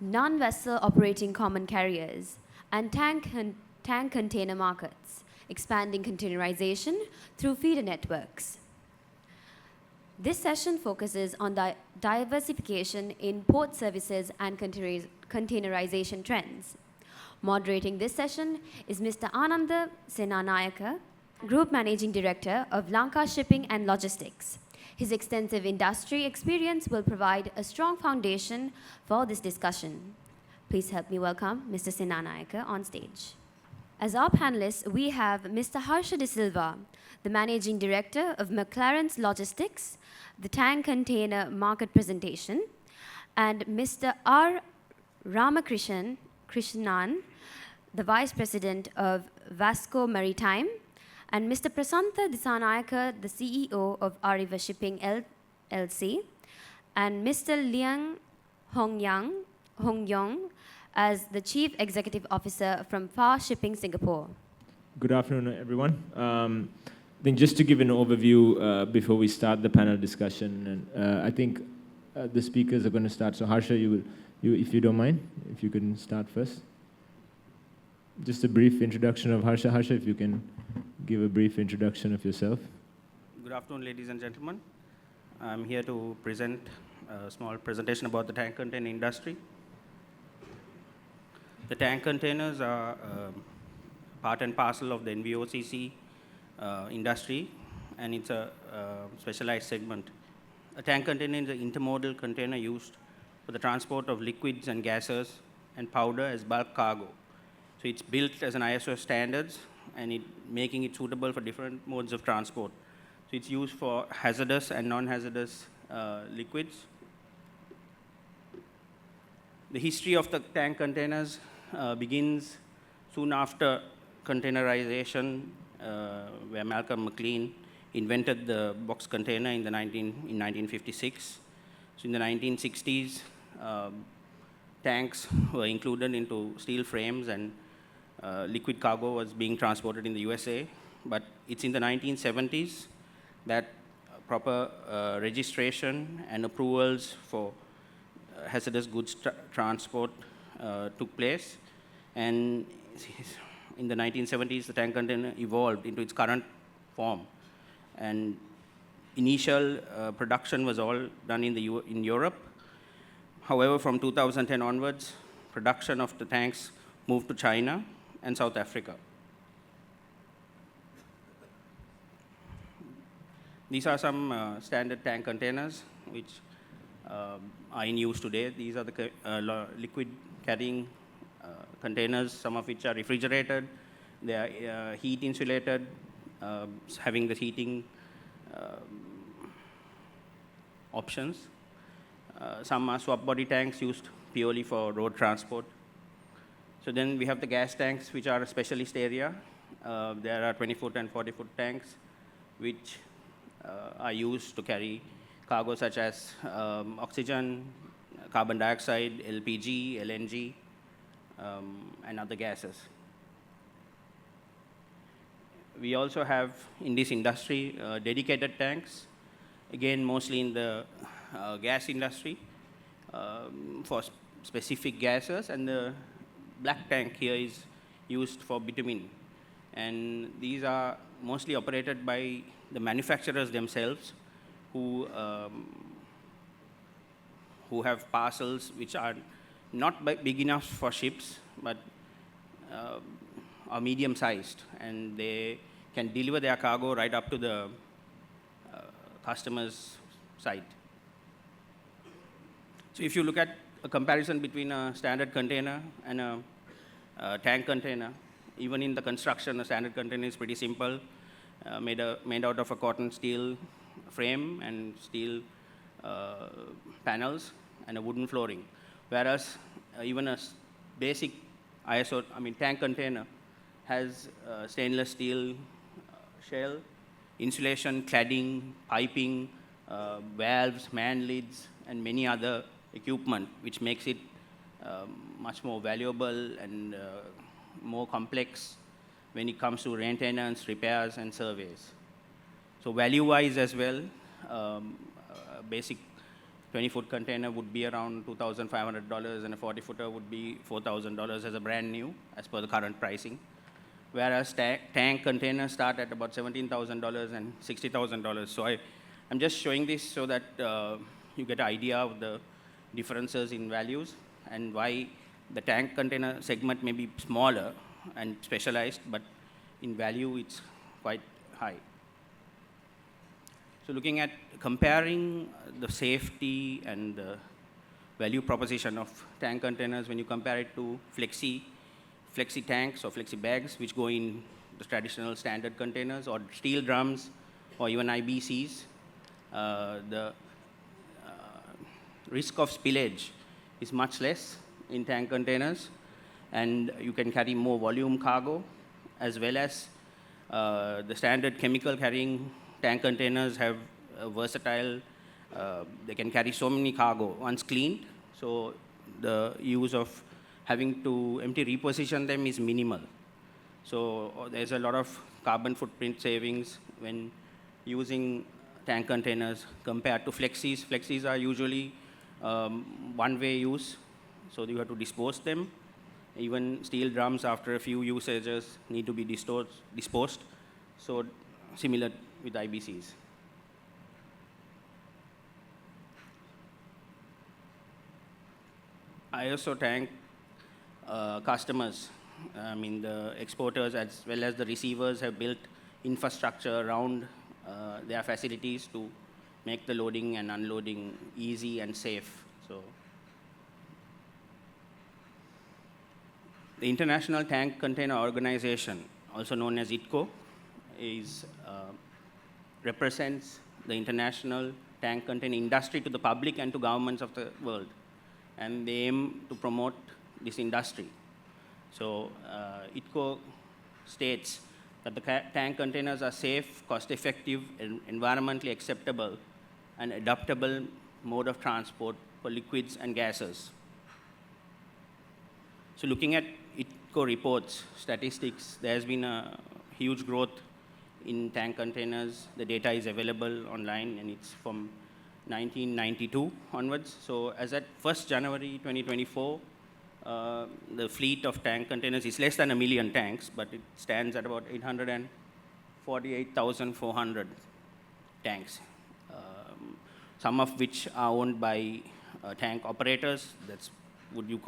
non-vessel operating common carriers, and tank container markets, expanding containerization through feeder networks. This session focuses on diversification in port services and containerization trends. Moderating this session is Mr. Ananda Senanayaka, Group Managing Director of Lanka Shipping and Logistics. His extensive industry experience will provide a strong foundation for this discussion. Please help me welcome Mr. Senanayaka on stage. As our panelists, we have Mr. Harsha De Silva, the Managing Director of McLaren's Logistics, the tank container market presentation, and Mr. R. Ramakrishnan, the Vice President of Vasco Maritime, and Mr. Prasantha Disanayaka, the CEO of Arriva Shipping LLC, and Mr. Liang Hongyong as the Chief Executive Officer from Far Shipping Singapore. Good afternoon, everyone. I think just to give an overview before we start the panel discussion, and I think the speakers are going to start. So Harsha, if you don't mind, if you can start first. Just a brief introduction of Harsha. Harsha, if you can give a brief introduction of yourself. Good afternoon, ladies and gentlemen. I'm here to present a small presentation about the tank container industry. The tank containers are part and parcel of the NVOCC industry, and it's a specialized segment. A tank container is an intermodal container used for the transport of liquids and gases and powder as bulk cargo. So it's built as an ISO standards, and making it suitable for different modes of transport. So it's used for hazardous and non-hazardous liquids. The history of the tank containers begins soon after containerization, where Malcolm McLean invented the box container in 1956. So in the 1960s, tanks were included into steel frames, and liquid cargo was being transported in the USA. But it's in the 1970s that proper registration and approvals for hazardous goods transport took place. And in the 1970s, the tank container evolved into its current form. And initial production was all done in Europe. However, from 2010 onwards, production of the tanks moved to China and South Africa. These are some standard tank containers which are in use today. These are the liquid carrying containers, some of which are refrigerated. They are heat insulated, having the heating options. Some are swap body tanks used purely for road transport. So then we have the gas tanks, which are a specialist area. There are 20-foot and 40-foot tanks, which are used to carry cargo such as oxygen, carbon dioxide, LPG, LNG, and other gases. We also have, in this industry, dedicated tanks, again, mostly in the gas industry, for specific gases, and the black tank here is used for bitumen. And these are mostly operated by the manufacturers themselves, who have parcels which are not big enough for ships, but are medium-sized, and they can deliver their cargo right up to the customer's site. So if you look at a comparison between a standard container and a tank container, even in the construction, a standard container is pretty simple, made out of a cotton steel frame and steel panels and a wooden flooring. Whereas even a basic tank container has stainless steel shell, insulation, cladding, piping, valves, man lids, and many other equipment, which makes it much more valuable and more complex when it comes to maintenance, repairs, and surveys. So value-wise as well, basic 20-foot container would be around $2,500, and a 40-footer would be $4,000 as a brand new, as per the current pricing. Whereas tank containers start at about $17,000 and $60,000. So I'm just showing this so that you get an idea of the differences in values and why the tank container segment may be smaller and specialized, but in value it's quite high. So looking at comparing the safety and the value proposition of tank containers when you compare it to flexi tanks or flexi bags, which go in the traditional standard containers, or steel drums, or even IBCs, the risk of spillage is much less in tank containers, and you can carry more volume cargo, as well as the standard chemical carrying tank containers have versatile, they can carry so many cargo once cleaned, so the use of having to empty reposition them is minimal. So there's a lot of carbon footprint savings when using tank containers compared to flexis. Flexis are usually one-way use, so you have to dispose them. Even steel drums, after a few usages, need to be disposed. So similar with IBCs. ISO tank customers, I mean the exporters as well as the receivers, have built infrastructure around their facilities to make the loading and unloading easy and safe. So the International Tank Container Organization, also known as ITCO, represents the international tank container industry to the public and to governments of the world. And they aim to promote this industry. So ITCO states that the tank containers are safe, cost-effective, and environmentally acceptable and adaptable mode of transport for liquids and gases. So looking at ITCO reports, statistics, there has been a huge growth in tank containers. The data is available online, and it's from 1992 onwards. So as at 1st January 2024, the fleet of tank containers is less than 1 million tanks, but it stands at about 848,400 tanks, some of which are owned by tank operators. That's what you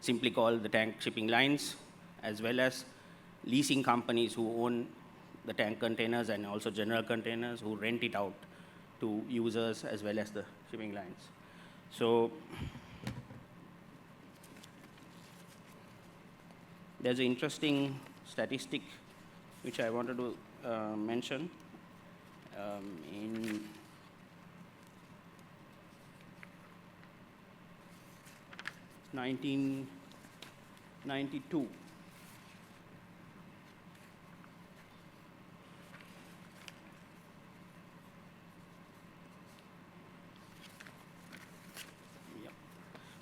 simply call the tank shipping lines, as well as leasing companies who own the tank containers and also general containers who rent it out to users as well as the shipping lines. So there's an interesting statistic which I wanted to mention. In 1992,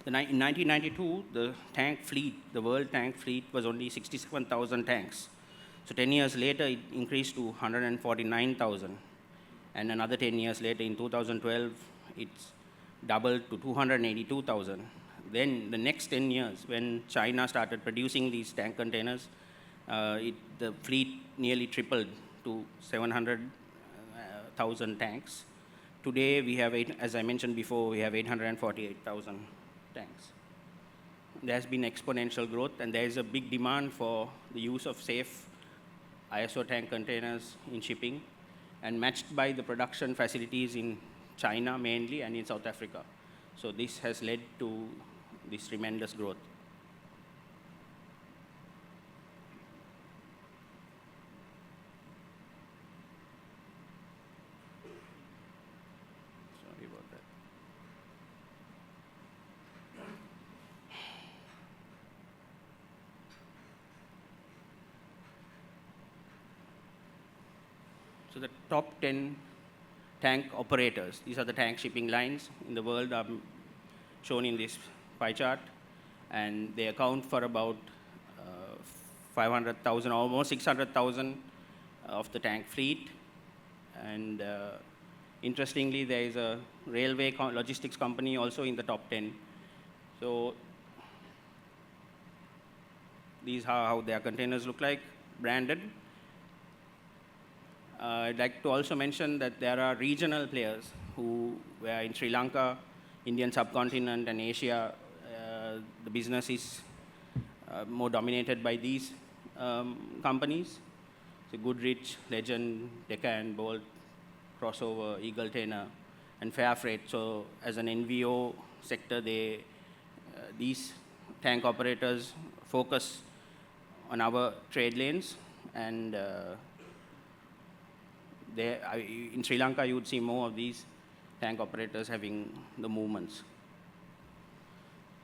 in 1992, the tank fleet, the world tank fleet, was only 67,000 tanks. So 10 years later, it increased to 149,000. And another 10 years later, in 2012, it's doubled to 282,000. Then the next 10 years, when China started producing these tank containers, the fleet nearly tripled to 700,000 tanks. Today, we have, as I mentioned before, we have 848,000 tanks. There has been exponential growth, and there is a big demand for the use of safe ISO tank containers in shipping, and matched by the production facilities in China mainly and in South Africa. So this has led to this tremendous growth. Sorry about that. So the top 10 tank operators, these are the tank shipping lines in the world, are shown in this pie chart, and they account for about 500,000, almost 600,000 of the tank fleet, and Interestingly, there is a railway logistics company also in the top 10. So these are how their containers look like, branded. I'd like to also mention that there are regional players who were in Sri Lanka, Indian subcontinent, and Asia. The business is more dominated by these companies. So Goodrich, Legend, Deccan, Bolt, Crossover, Eagle Tainer, and Fair Freight. So as an NVO sector, these tank operators focus on our trade lanes, and in Sri Lanka, you would see more of these tank operators having the movements.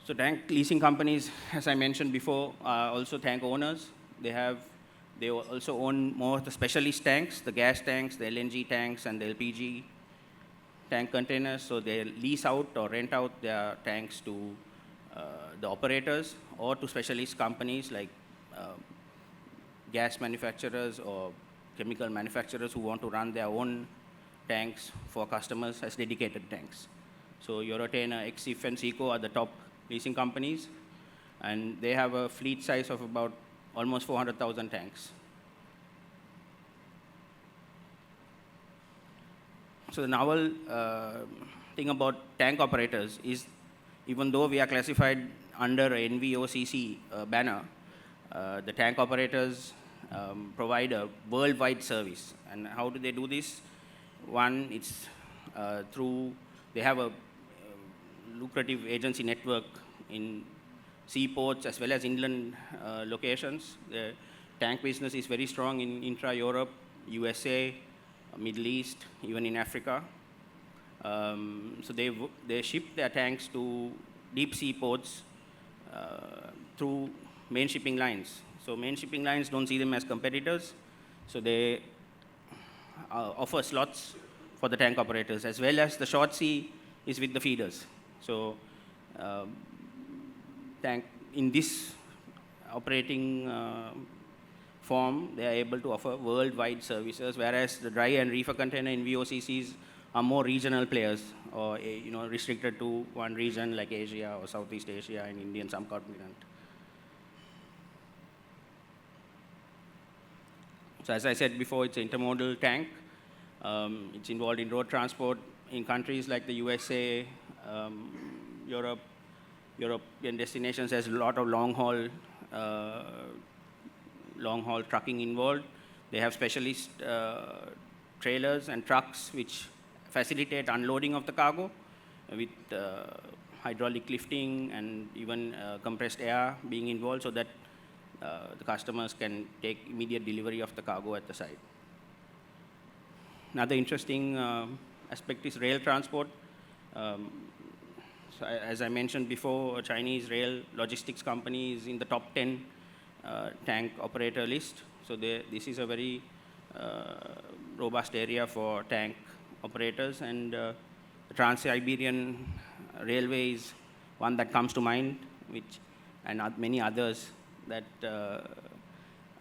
So tank leasing companies, as I mentioned before, are also tank owners. They also own more of the specialist tanks, the gas tanks, the LNG tanks, and the LPG tank containers. So they lease out or rent out their tanks to the operators or to specialist companies like gas manufacturers or chemical manufacturers who want to run their own tanks for customers as dedicated tanks. So Eurotainer, Exif, and Seco are the top leasing companies, and they have a fleet size of about almost 400,000 tanks. So the novel thing about tank operators is, even though we are classified under a NVOCC banner, the tank operators provide a worldwide service. And how do they do this? One, it's they have a lucrative agency network in seaports as well as inland locations. The tank business is very strong in intra-Europe, USA, Middle East, even in Africa. So they ship their tanks to deep sea ports through main shipping lines. So main shipping lines don't see them as competitors, so they offer slots for the tank operators, as well as the short sea is with the feeders. So in this operating form, they are able to offer worldwide services, whereas the dry and reefer container NVOCCs are more regional players, or restricted to one region like Asia or Southeast Asia and Indian subcontinent. So as I said before, it's an intermodal tank. It's involved in road transport in countries like the USA, European destinations. There's a lot of long-haul trucking involved. They have specialist trailers and trucks which facilitate unloading of the cargo with hydraulic lifting and even compressed air being involved, so that the customers can take immediate delivery of the cargo at the site. Another interesting aspect is rail transport. So as I mentioned before, a Chinese rail logistics company is in the top 10 tank operator list. So this is a very robust area for tank operators, and the Trans-Siberian Railway is one that comes to mind, and many others that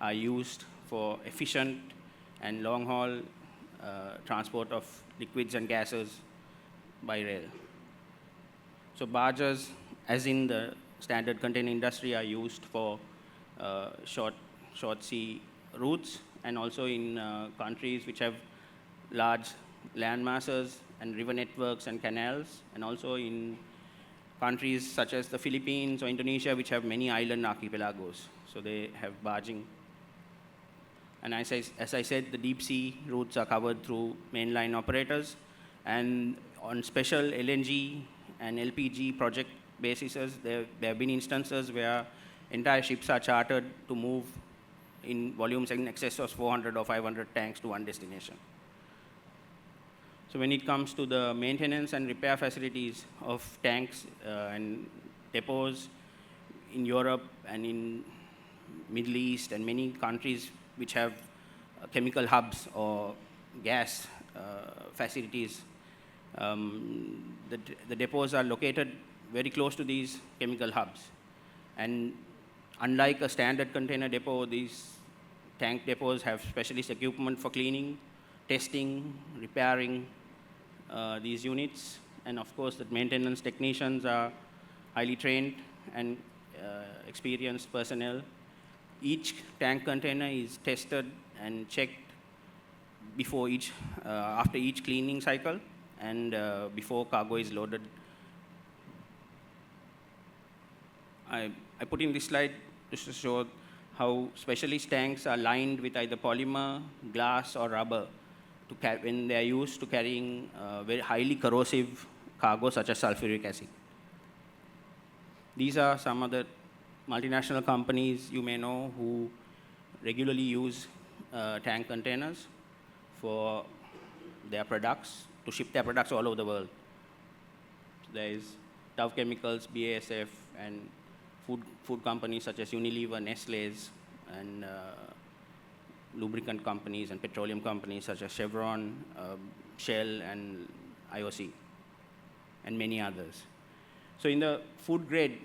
are used for efficient and long-haul transport of liquids and gases by rail. So barges, as in the standard container industry, are used for short sea routes, and also in countries which have large land masses and river networks and canals, and also in countries such as the Philippines or Indonesia, which have many island archipelagos. So they have barging. And as I said, the deep sea routes are covered through mainline operators. And on special LNG and LPG project bases, there have been instances where entire ships are chartered to move in volumes in excess of 400 or 500 tanks to one destination. So when it comes to the maintenance and repair facilities of tanks and depots in Europe and in Middle East and many countries which have chemical hubs or gas facilities, the depots are located very close to these chemical hubs. And unlike a standard container depot, these tank depots have specialist equipment for cleaning, testing, repairing, these units. And of course, the maintenance technicians are highly trained and experienced personnel. Each tank container is tested and checked before after each cleaning cycle and before cargo is loaded. I put in this slide just to show how specialist tanks are lined with either polymer, glass, or rubber when they are used to carrying very highly corrosive cargo such as sulfuric acid. These are some of the multinational companies you may know who regularly use tank containers for their products, to ship their products all over the world. There is Dow Chemicals, BASF, and food companies such as Unilever, Nestlé's, and lubricant companies and petroleum companies such as Chevron, Shell, and IOC, and many others. So in the food grade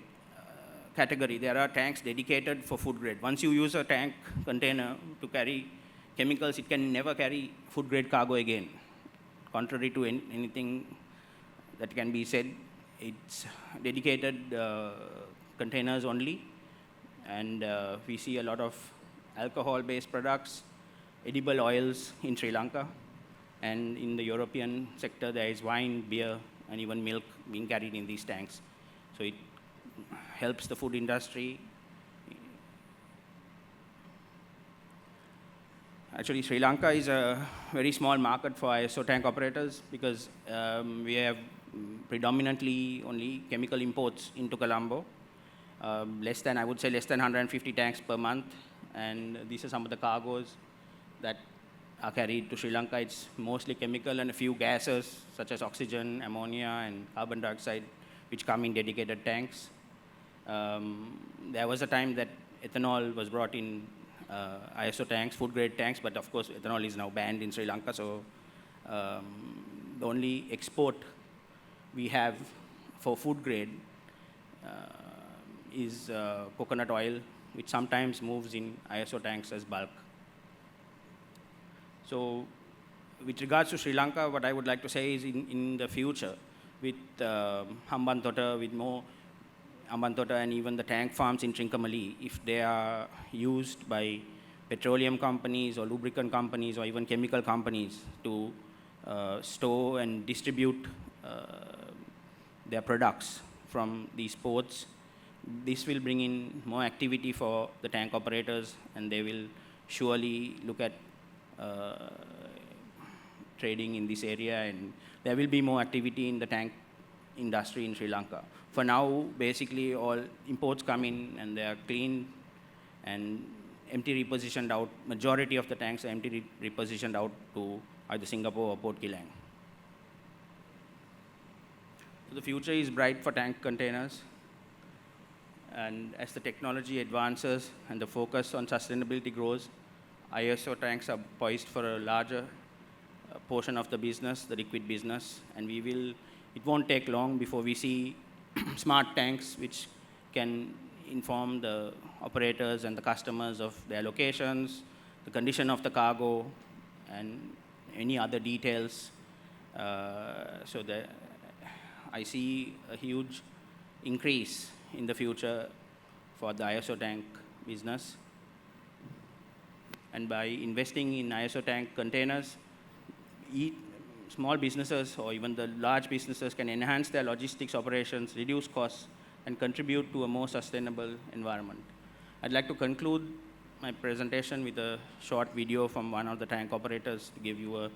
category, there are tanks dedicated for food grade. Once you use a tank container to carry chemicals, it can never carry food grade cargo again. Contrary to anything that can be said, it's dedicated containers only. And we see a lot of alcohol-based products, edible oils in Sri Lanka. And in the European sector, there is wine, beer, and even milk being carried in these tanks. So it helps the food industry. Actually, Sri Lanka is a very small market for ISO tank operators because we have predominantly only chemical imports into Colombo. I would say less than 150 tanks per month. And these are some of the cargoes that are carried to Sri Lanka. It's mostly chemical and a few gases such as oxygen, ammonia, and carbon dioxide, which come in dedicated tanks. There was a time that ethanol was brought in ISO tanks, food grade tanks, but of course ethanol is now banned in Sri Lanka, so the only export we have for food grade is coconut oil, which sometimes moves in ISO tanks as bulk. So with regards to Sri Lanka, what I would like to say is in the future, with Hambantota, with more Hambantota and even the tank farms in Trincomalee, if they are used by petroleum companies or lubricant companies or even chemical companies to store and distribute their products from these ports, this will bring in more activity for the tank operators, and they will surely look at trading in this area, and there will be more activity in the tank industry in Sri Lanka. For now, basically all imports come in and they are cleaned and empty repositioned out. Majority of the tanks are empty repositioned out to either Singapore or Port Kelang. So the future is bright for tank containers. And as the technology advances and the focus on sustainability grows, ISO tanks are poised for a larger portion of the business, the liquid business, and it won't take long before we see smart tanks which can inform the operators and the customers of their locations, the condition of the cargo, and any other details. So I see a huge increase in the future for the ISO tank business. And by investing in ISO tank containers, small businesses or even the large businesses can enhance their logistics operations, reduce costs, and contribute to a more sustainable environment. I'd like to conclude my presentation with a short video from one of the tank operators to give you a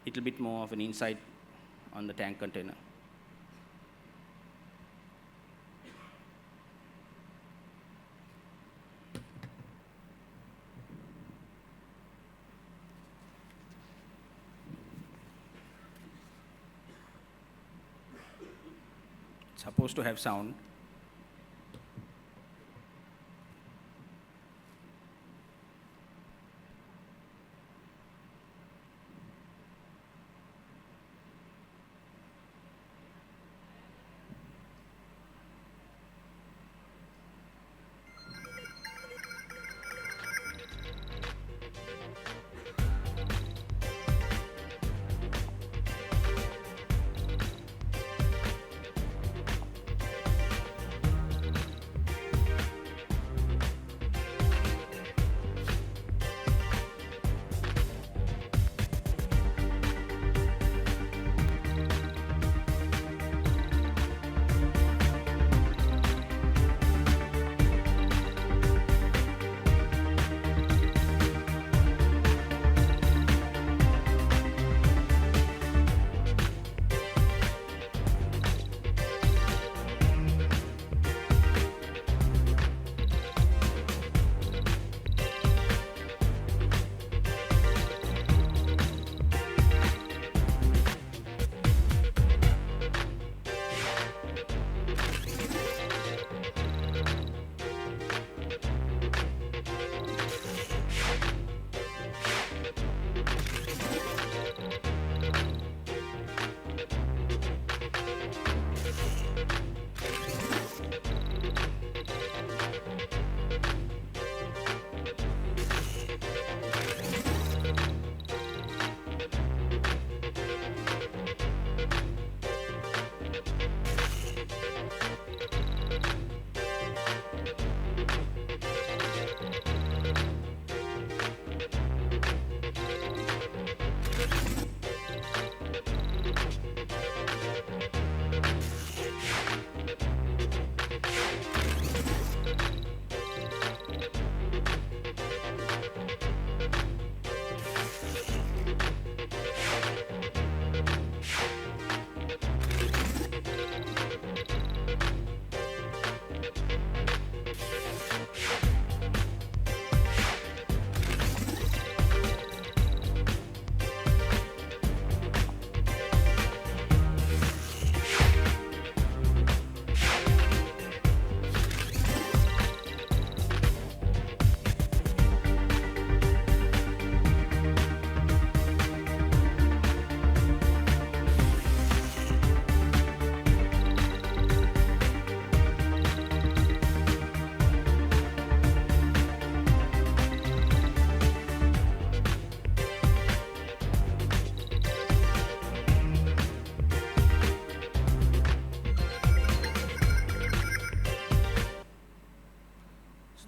little bit more of an insight on the tank container. Supposed to have sound.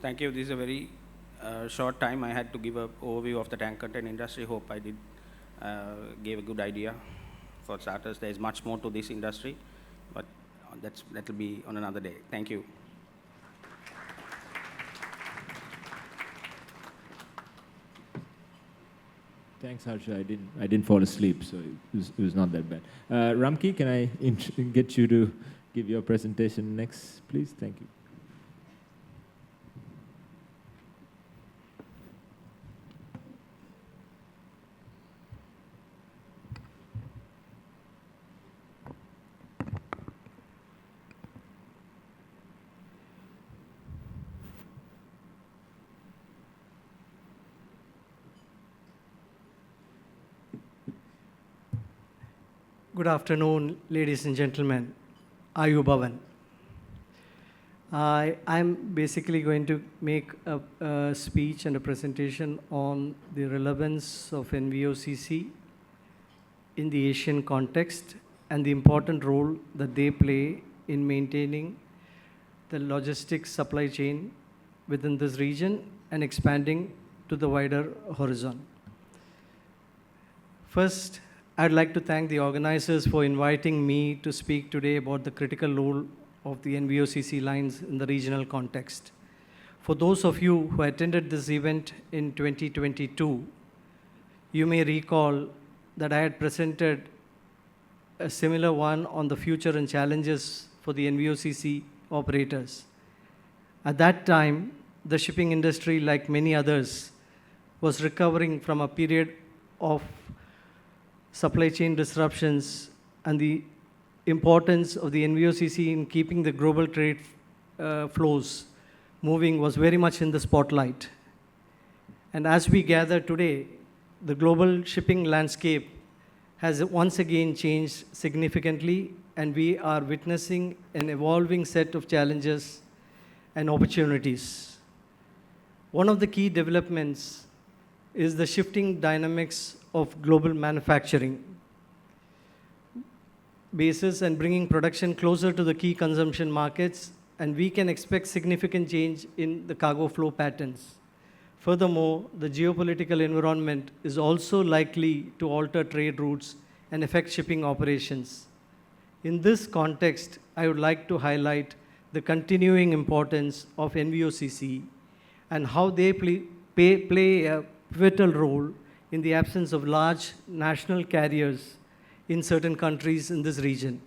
Thank you. This is a very short time. I had to give an overview of the tank container industry. Hope I did gave a good idea. For starters, there is much more to this industry, but that'll be on another day. Thank you. Thanks, Harsha. I didn't fall asleep, so it was not that bad. Ramki, can I get you to give your presentation next, please? Thank you. Good afternoon, ladies and gentlemen. Ayu Bhavan. I'm basically going to make a speech and a presentation on the relevance of NVOCC in the Asian context and the important role that they play in maintaining the logistics supply chain within this region and expanding to the wider horizon. First, I'd like to thank the organizers for inviting me to speak today about the critical role of the NVOCC lines in the regional context. For those of you who attended this event in 2022, you may recall that I had presented a similar one on the future and challenges for the NVOCC operators. At that time, the shipping industry, like many others, was recovering from a period of supply chain disruptions, and the importance of the NVOCC in keeping the global trade flows moving was very much in the spotlight. And as we gather today, the global shipping landscape has once again changed significantly, and we are witnessing an evolving set of challenges and opportunities. One of the key developments is the shifting dynamics of global manufacturing basis and bringing production closer to the key consumption markets, and we can expect significant change in the cargo flow patterns. Furthermore, the geopolitical environment is also likely to alter trade routes and affect shipping operations. In this context, I would like to highlight the continuing importance of NVOCC and how they play a pivotal role in the absence of large national carriers in certain countries in this region.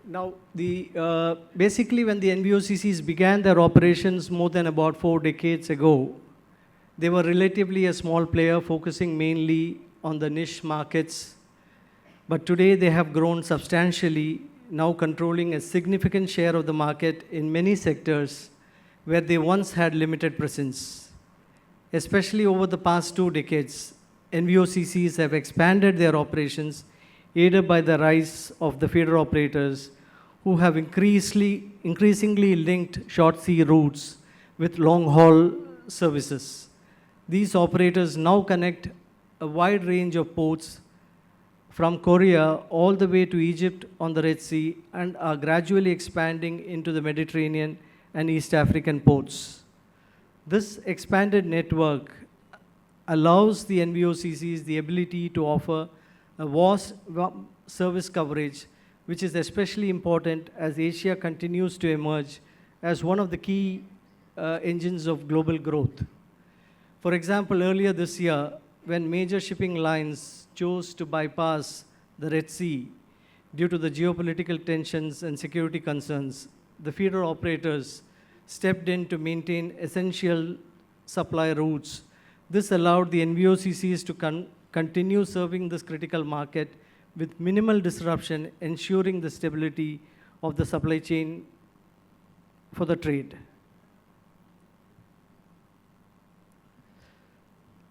Now, basically when the NVOCCs began their operations more than about 4 decades ago, they were relatively a small player focusing mainly on the niche markets. But today they have grown substantially, now controlling a significant share of the market in many sectors where they once had limited presence. Especially over the past 2 decades, NVOCCs have expanded their operations, aided by the rise of the feeder operators who have increasingly linked short sea routes with long-haul services. These operators now connect a wide range of ports from Korea all the way to Egypt on the Red Sea and are gradually expanding into the Mediterranean and East African ports. This expanded network allows the NVOCCs the ability to offer a vast service coverage, which is especially important as Asia continues to emerge as one of the key engines of global growth. For example, earlier this year, when major shipping lines chose to bypass the Red Sea due to the geopolitical tensions and security concerns, the feeder operators stepped in to maintain essential supply routes. This allowed the NVOCCs to continue serving this critical market with minimal disruption, ensuring the stability of the supply chain for the trade.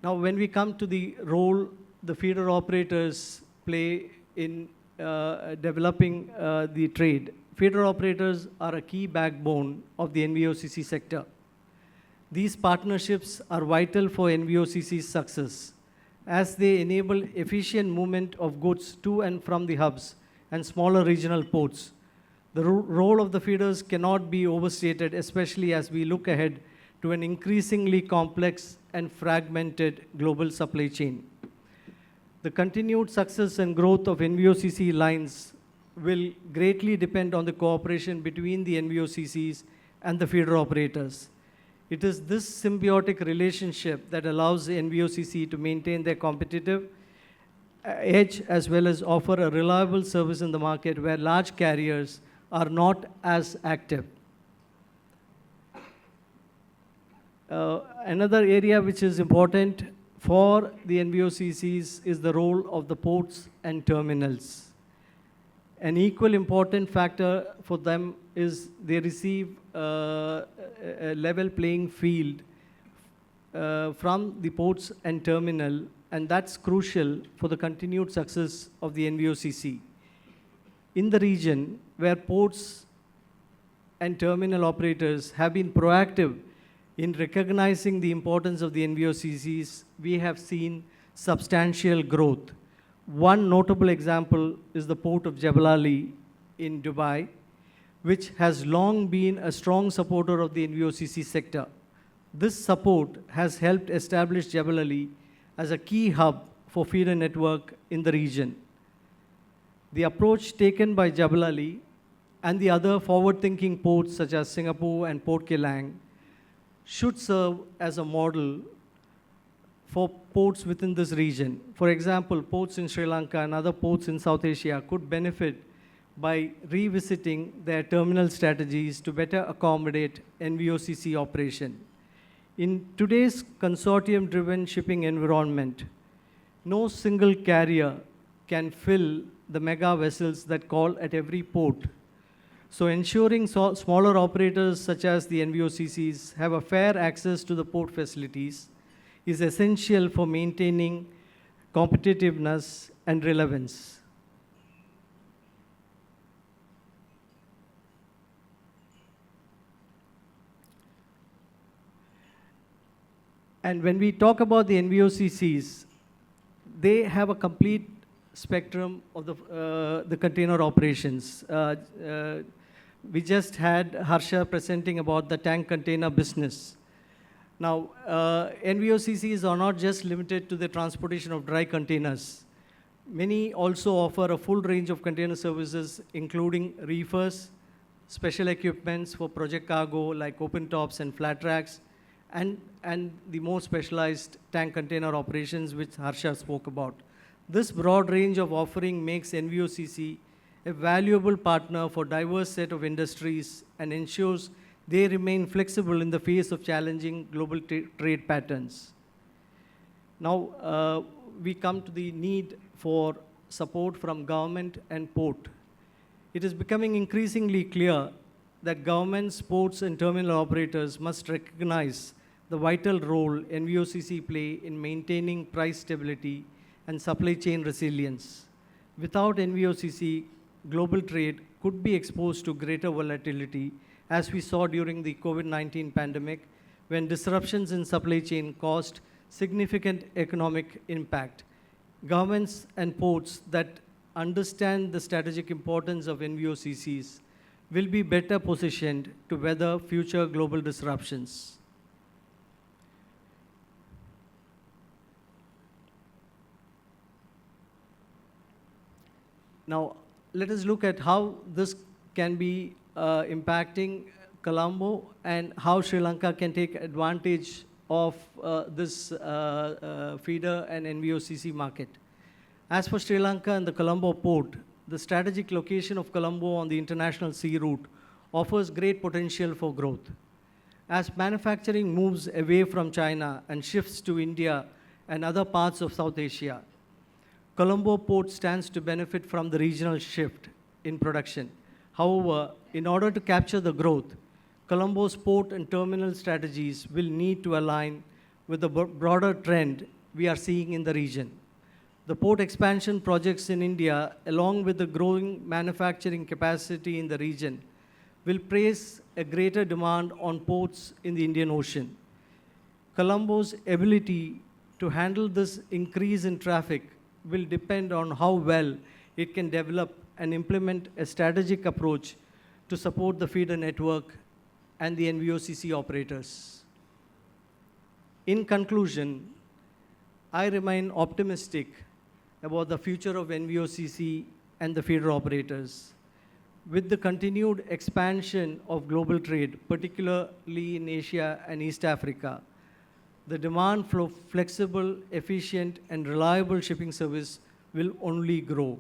Now, when we come to the role the feeder operators play in developing the trade. Feeder operators are a key backbone of the NVOCC sector. These partnerships are vital for NVOCC's success, as they enable efficient movement of goods to and from the hubs and smaller regional ports. The role of the feeders cannot be overstated, especially as we look ahead to an increasingly complex and fragmented global supply chain. The continued success and growth of NVOCC lines will greatly depend on the cooperation between the NVOCCs and the feeder operators. It is this symbiotic relationship that allows the NVOCC to maintain their competitive edge as well as offer a reliable service in the market where large carriers are not as active. Another area which is important for the NVOCCs is the role of the ports and terminals. An equal important factor for them is they receive a level playing field from the ports and terminal, and that's crucial for the continued success of the NVOCC. In the region where ports and terminal operators have been proactive in recognizing the importance of the NVOCCs, we have seen substantial growth. One notable example is the port of Jebel Ali in Dubai, which has long been a strong supporter of the NVOCC sector. This support has helped establish Jebel Ali as a key hub for feeder network in the region. The approach taken by Jebel Ali and the other forward-thinking ports such as Singapore and Port Kelang should serve as a model for ports within this region. For example, ports in Sri Lanka and other ports in South Asia could benefit by revisiting their terminal strategies to better accommodate NVOCC operation. In today's consortium-driven shipping environment, no single carrier can fill the mega vessels that call at every port. So ensuring smaller operators such as the NVOCCs have a fair access to the port facilities is essential for maintaining competitiveness and relevance. And when we talk about the NVOCCs, they have a complete spectrum of the container operations. We just had Harsha presenting about the tank container business. Now, NVOCCs are not just limited to the transportation of dry containers. Many also offer a full range of container services, including reefers, special equipments for project cargo like open tops and flat racks, and the more specialized tank container operations which Harsha spoke about. This broad range of offering makes NVOCC a valuable partner for diverse set of industries and ensures they remain flexible in the face of challenging global trade patterns. Now, we come to the need for support from government and port. It is becoming increasingly clear that governments, ports, and terminal operators must recognize the vital role NVOCC play in maintaining price stability and supply chain resilience. Without NVOCC, global trade could be exposed to greater volatility, as we saw during the COVID-19 pandemic, when disruptions in supply chain caused significant economic impact. Governments and ports that understand the strategic importance of NVOCCs will be better positioned to weather future global disruptions. Now, let us look at how this can be impacting Colombo and how Sri Lanka can take advantage of this feeder and NVOCC market. As for Sri Lanka and the Colombo port, the strategic location of Colombo on the international sea route offers great potential for growth. As manufacturing moves away from China and shifts to India and other parts of South Asia, Colombo port stands to benefit from the regional shift in production. However, in order to capture the growth, Colombo's port and terminal strategies will need to align with the broader trend we are seeing in the region. The port expansion projects in India, along with the growing manufacturing capacity in the region, will place a greater demand on ports in the Indian Ocean. Colombo's ability to handle this increase in traffic will depend on how well it can develop and implement a strategic approach to support the feeder network and the NVOCC operators. In conclusion, I remain optimistic about the future of NVOCC and the feeder operators. With the continued expansion of global trade, particularly in Asia and East Africa, the demand for flexible, efficient, and reliable shipping service will only grow.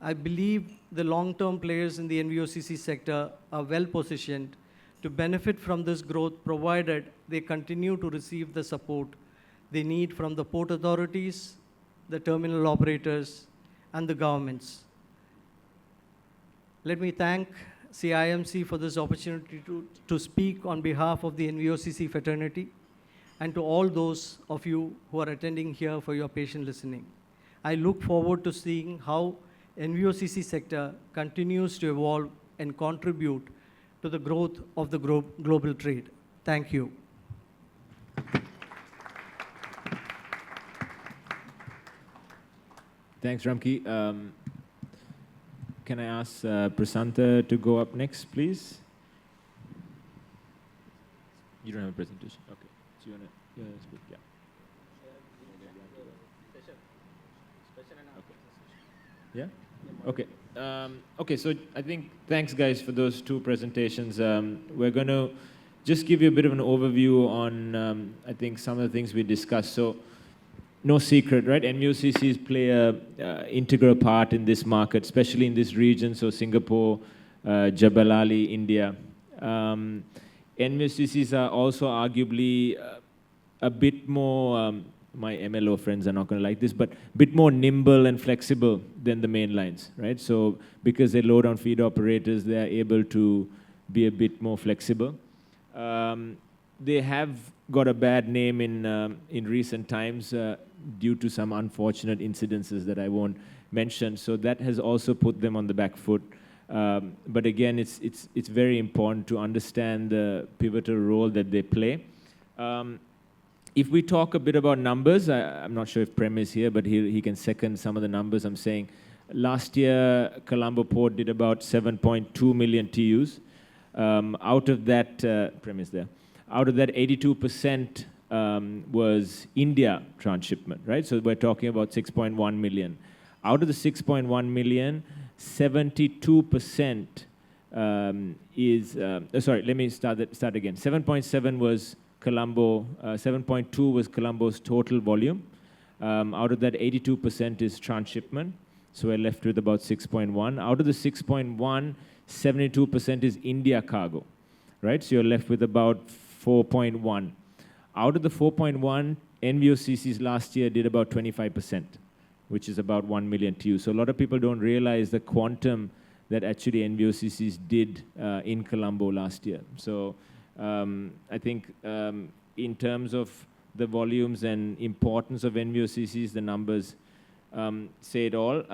I believe the long-term players in the NVOCC sector are well positioned to benefit from this growth, provided they continue to receive the support they need from the port authorities, the terminal operators, and the governments. Let me thank CIMC for this opportunity to speak on behalf of the NVOCC fraternity, and to all those of you who are attending here for your patient listening. I look forward to seeing how NVOCC sector continues to evolve and contribute to the growth of the global trade. Thank you. Thanks, Ramki. Can I ask Prasanta to go up next, please? You don't have a presentation? Okay. So you want to speak? Yeah. Yeah? Okay. Okay, so I think thanks, guys, for those two presentations. We're going to just give you a bit of an overview on, I think, some of the things we discussed. So, no secret, right? NVOCCs play an integral part in this market, especially in this region, so Singapore, Jebel Ali, India. NVOCCs are also arguably a bit more, my MLO friends are not going to like this, but a bit more nimble and flexible than the main lines, right? So because they load on feed operators, they are able to be a bit more flexible. They have got a bad name in recent times due to some unfortunate incidences that I won't mention. So that has also put them on the back foot. But again, it's very important to understand the pivotal role that they play. If we talk a bit about numbers, I'm not sure if Prem is here, but he can second some of the numbers I'm saying. Last year, Colombo Port did about 7.2 million TEUs. Out of that, Prem is there. Out of that, 82% was India transshipment, right? So we're talking about 6.1 million. Out of the 6.1 million, 72% is, sorry, let me start again. 7.7 was Colombo, 7.2 was Colombo's total volume. Out of that, 82% is transshipment. So we're left with about 6.1. Out of the 6.1, 72% is India cargo, right? So you're left with about 4.1. Out of the 4.1, NVOCCs last year did about 25%, which is about 1 million TEU. So a lot of people don't realize the quantum that actually NVOCCs did in Colombo last year. So I think in terms of the volumes and importance of NVOCCs, the numbers say it all.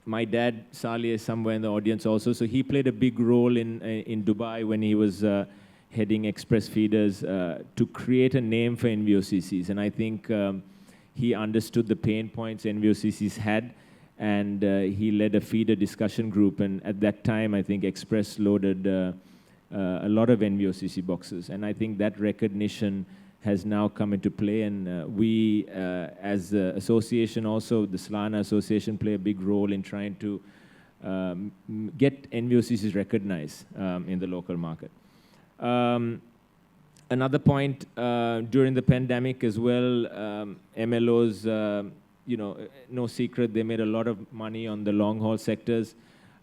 My dad, Salih, is somewhere in the audience also. So he played a big role in Dubai when he was heading express feeders to create a name for NVOCCs. And I think he understood the pain points NVOCCs had, and he led a feeder discussion group. And at that time, I think Express loaded a lot of NVOCC boxes. And I think that recognition has now come into play. And we, as the association also, the Slana Association, play a big role in trying to get NVOCCs recognized in the local market. Another point, during the pandemic as well, MLOs, no secret, they made a lot of money on the long-haul sectors.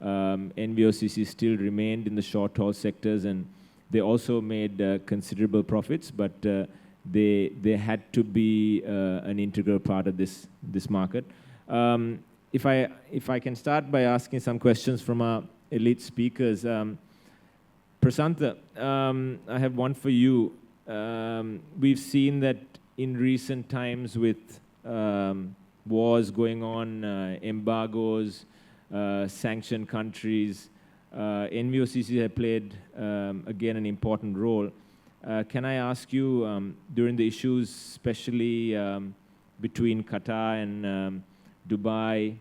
NVOCC still remained in the short-haul sectors, and they also made considerable profits, but they had to be an integral part of this market. If I can start by asking some questions from our elite speakers. Prasanta, I have one for you. We've seen that in recent times with wars going on, embargoes, sanctioned countries, NVOCC have played, again, an important role. Can I ask you, during the issues, especially between Qatar and Dubai,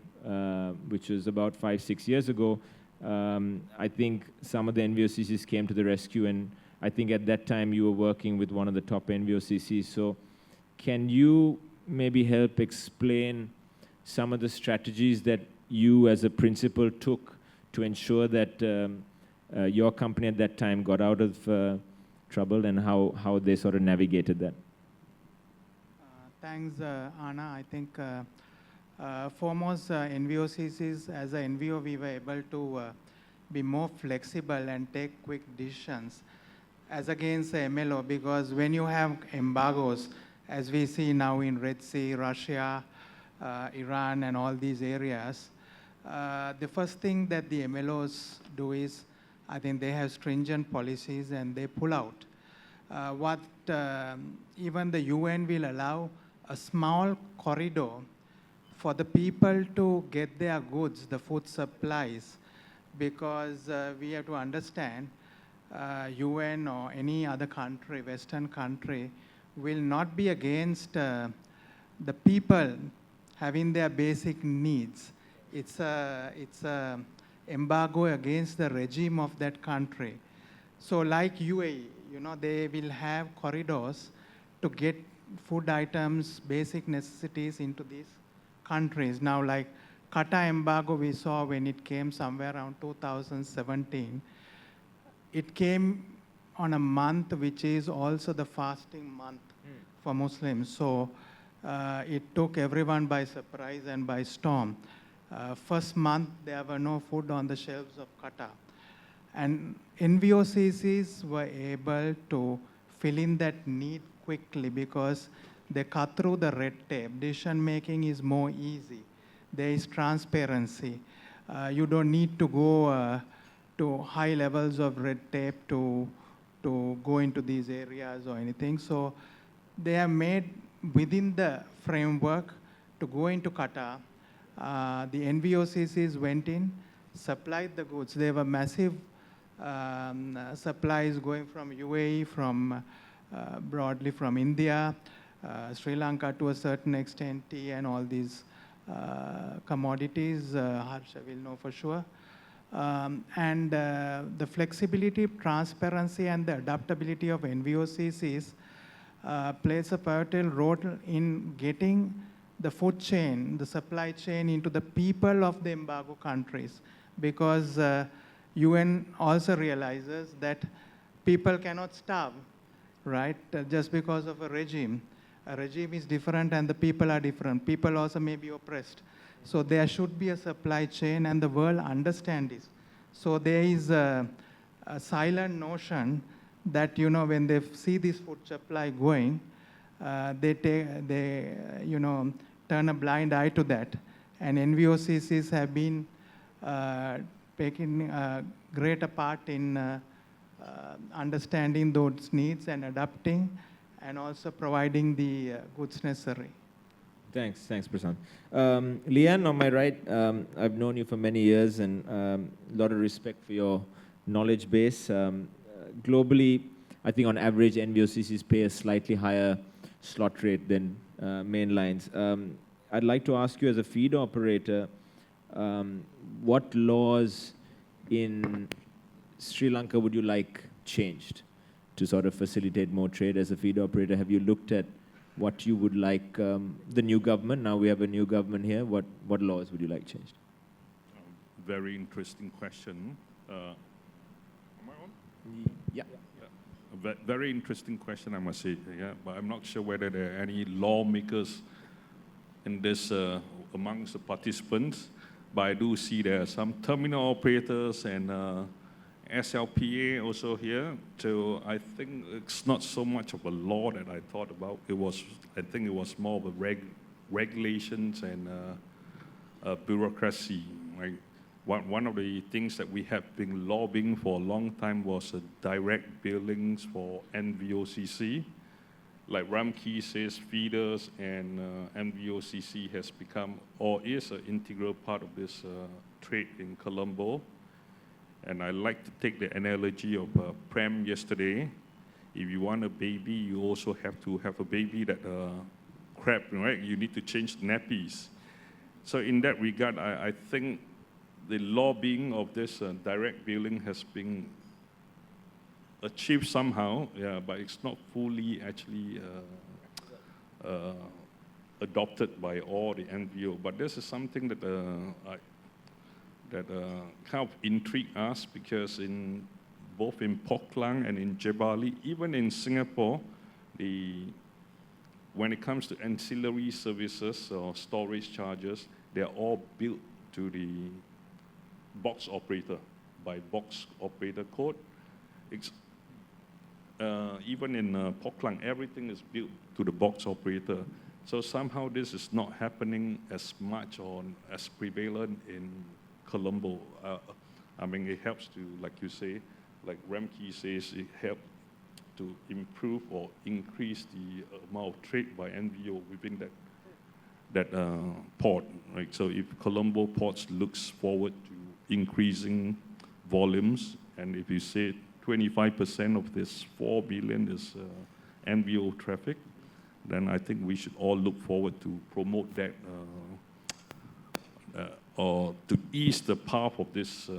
which was about 5-6 years ago, I think some of the NVOCCs came to the rescue, and I think at that time you were working with one of the top NVOCCs. So can you maybe help explain some of the strategies that you as a principal took to ensure that your company at that time got out of trouble, and how they sort of navigated that? Thanks, Anna. I think foremost, NVOCCs, as a NVO, we were able to be more flexible and take quick decisions as against the MLO, because when you have embargoes, as we see now in Red Sea, Russia, Iran, and all these areas, the first thing that the MLOs do is, I think they have stringent policies and they pull out. Even the UN will allow a small corridor for the people to get their goods, the food supplies, because we have to understand UN or any other country, Western country, will not be against the people having their basic needs. It's a embargo against the regime of that country. So like UAE, they will have corridors to get food items, basic necessities into these countries. Now, like Qatar embargo we saw when it came somewhere around 2017, it came on a month which is also the fasting month for Muslims. So it took everyone by surprise and by storm. First month, there were no food on the shelves of Qatar. And NVOCCs were able to fill in that need quickly because they cut through the red tape. Decision making is more easy. There is transparency. You don't need to go to high levels of red tape to go into these areas or anything. So they are made within the framework to go into Qatar. The NVOCCs went in, supplied the goods. There were massive supplies going from UAE, from broadly from India, Sri Lanka to a certain extent, tea and all these commodities. Harsha will know for sure. And the flexibility, transparency, and the adaptability of NVOCCs plays a pivotal role in getting the food chain, the supply chain into the people of the embargo countries, because UN also realizes that people cannot starve, right, just because of a regime. A regime is different and the people are different. People also may be oppressed. So there should be a supply chain, and the world understands this. So there is a silent notion that, when they see this food supply going, they turn a blind eye to that. And NVOCCs have been taking a greater part in understanding those needs and adapting, and also providing the goods necessary. Thanks, Prasant. Leanne, on my right, I've known you for many years, and a lot of respect for your knowledge base. Globally, I think on average, NVOCCs pay a slightly higher slot rate than main lines. I'd like to ask you, as a feed operator, what laws in Sri Lanka would you like changed to sort of facilitate more trade as a feed operator? Have you looked at what you would like the new government, now we have a new government here, what laws would you like changed? Very interesting question. Am I on? Yeah. Very interesting question, I must say. Yeah, but I'm not sure whether there are any lawmakers in this amongst the participants. But I do see there are some terminal operators and SLPA also here. So I think it's not so much of a law that I thought about. I think it was more of a regulations and bureaucracy. Right? One of the things that we have been lobbying for a long time was direct billings for NVOCC. like Ramki says, feeders and NVOCC has become or is an integral part of this trade in Colombo. And I like to take the analogy of Prem yesterday. If you want a baby, you also have to have a baby that crap, right? You need to change nappies. So in that regard, I think the lobbying of this direct billing has been achieved somehow, yeah, but it's not fully actually adopted by all the NVO. But this is something that kind of intrigued us because both in Pok Klang and in Jebali, even in Singapore, when it comes to ancillary services or storage charges, they are all built to the box operator by box operator code. Even in Pok Klang, everything is built to the box operator. So somehow this is not happening as much or as prevalent in Colombo. I mean, it helps to, like you say, like Ramki says, it helps to improve or increase the amount of trade by NVO within that port, right? So if Colombo ports looks forward to increasing volumes, and if you say 25% of this 4 billion is NVO traffic, then I think we should all look forward to promote that or to ease the path of this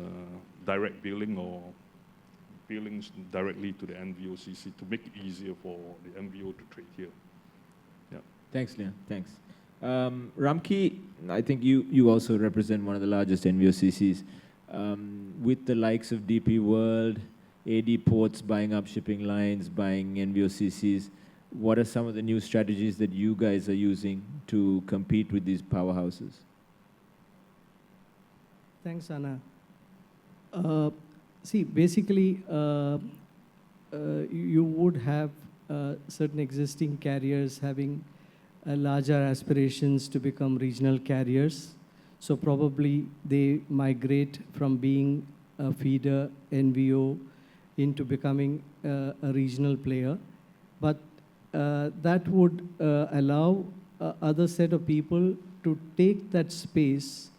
direct billing or billings directly to the NVOCC to make it easier for the NVO to trade here. Yeah. Thanks, Leon. Thanks. Ramki, I think you also represent one of the largest NVOCCs. With the likes of DP World, AD Ports buying up shipping lines, buying NVOCCs, what are some of the new strategies that you guys are using to compete with these powerhouses? Thanks, Anna. See, basically, you would have certain existing carriers having larger aspirations to become regional carriers. So probably they migrate from being a feeder NVO into becoming a regional player. But that would allow other set of people to take that space,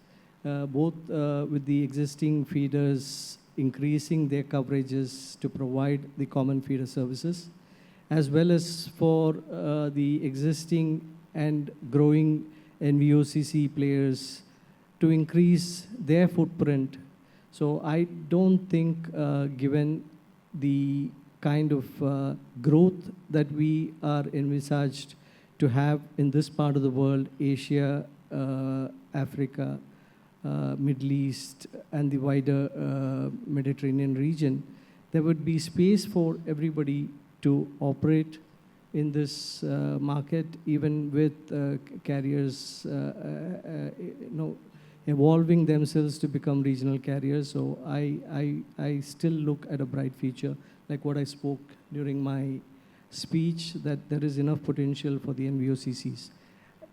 both with the existing feeders increasing their coverages to provide the common feeder services, as well as for the existing and growing NVOCC players to increase their footprint. So I don't think, given the kind of growth that we are envisaged to have in this part of the world, Asia, Africa, Middle East, and the wider Mediterranean region, there would be space for everybody to operate in this market, even with carriers evolving themselves to become regional carriers. So I still look at a bright future, like what I spoke during my speech, that there is enough potential for the NVOCCs.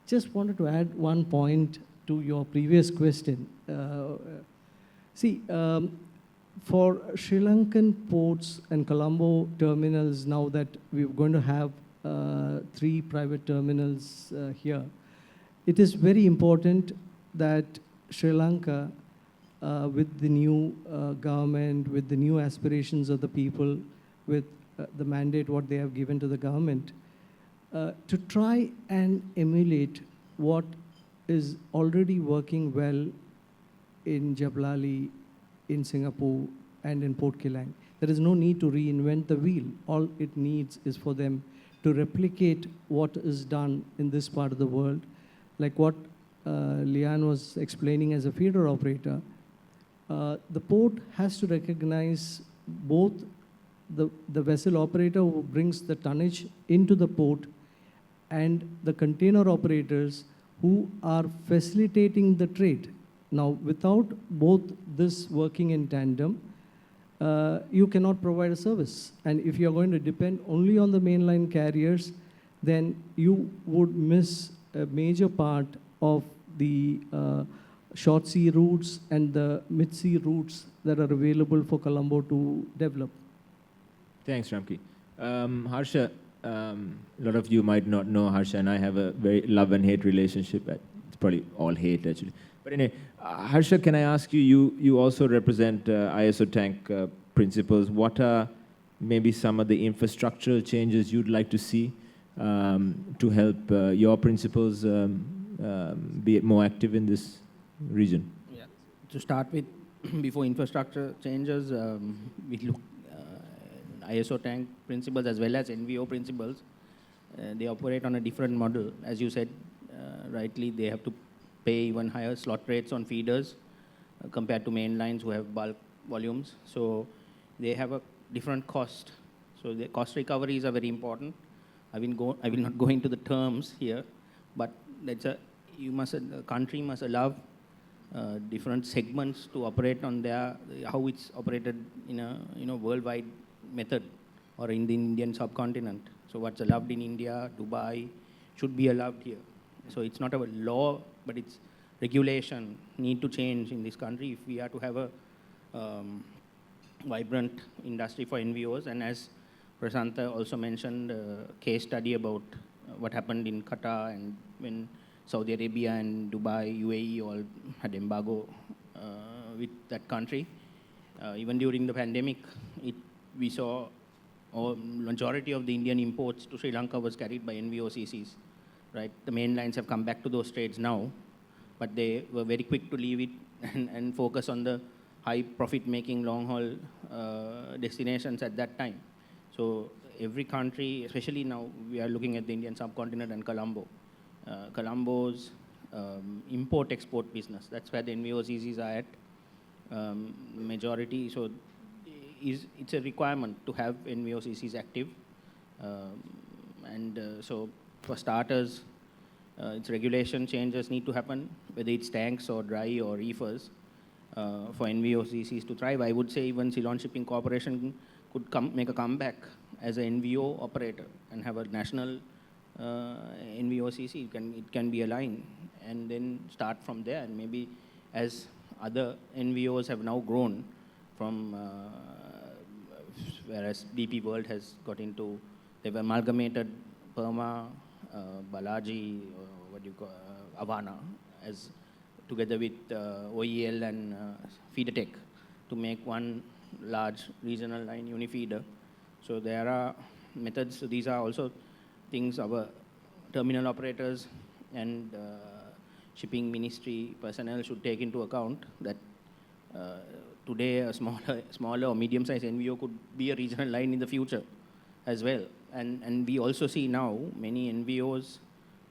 Just wanted to add one point to your previous question. For Sri Lankan ports and Colombo terminals, now that we're going to have 3 private terminals here, it is very important that Sri Lanka, with the new government, with the new aspirations of the people, with the mandate what they have given to the government, to try and emulate what is already working well in Jablali, in Singapore, and in Port Kelang. There is no need to reinvent the wheel. All it needs is for them to replicate what is done in this part of the world, like what Leon was explaining as a feeder operator. The port has to recognize both the vessel operator who brings the tonnage into the port and the container operators who are facilitating the trade. Now, without both this working in tandem, you cannot provide a service. And if you're going to depend only on the mainline carriers, then you would miss a major part of the short sea routes and the mid sea routes that are available for Colombo to develop. Thanks, Ramki. Harsha, a lot of you might not know, Harsha and I have a very love and hate relationship. It's probably all hate, actually. But anyway, Harsha, can I ask you, you also represent ISO tank principles. What are maybe some of the infrastructural changes you'd like to see to help your principles be more active in this region? Yeah. To start with, before infrastructure changes, we look ISO tank principles as well as NVO principles. They operate on a different model. As you said rightly, they have to pay even higher slot rates on feeders compared to main lines who have bulk volumes. So they have a different cost. So the cost recoveries are very important. I will not go into the terms here, but the country must allow different segments to operate on how it's operated in a worldwide method or in the Indian subcontinent. So what's allowed in India, Dubai, should be allowed here. So it's not a law, but it's regulation need to change in this country if we are to have a vibrant industry for NVOs. And as Prasanta also mentioned, a case study about what happened in Qatar and when Saudi Arabia and Dubai, UAE all had embargo with that country. Even during the pandemic, we saw majority of the Indian imports to Sri Lanka was carried by NVOCCs, right? The main lines have come back to those trades now, but they were very quick to leave it and focus on the high profit-making long-haul destinations at that time. So every country, especially now, we are looking at the Indian subcontinent and Colombo. Colombo's import-export business, that's where the NVOCCs are at, majority. So it's a requirement to have NVOCCs active. So for starters, its regulation changes need to happen, whether it's tanks or dry or reefers, for NVOCCs to thrive. I would say even Ceylon Shipping Corporation could make a comeback as an NVO operator and have a national NVOCC. It can be aligned and then start from there. And maybe as other NVOs have now grown from, whereas DP World has got into, they've amalgamated Perma, Balaji, Avana, as together with OEL and Feedertech to make one large regional line unifeeder. So there are methods. So these are also things our terminal operators and shipping ministry personnel should take into account, that today a smaller or medium-sized NVO could be a regional line in the future as well. And we also see now many NVOs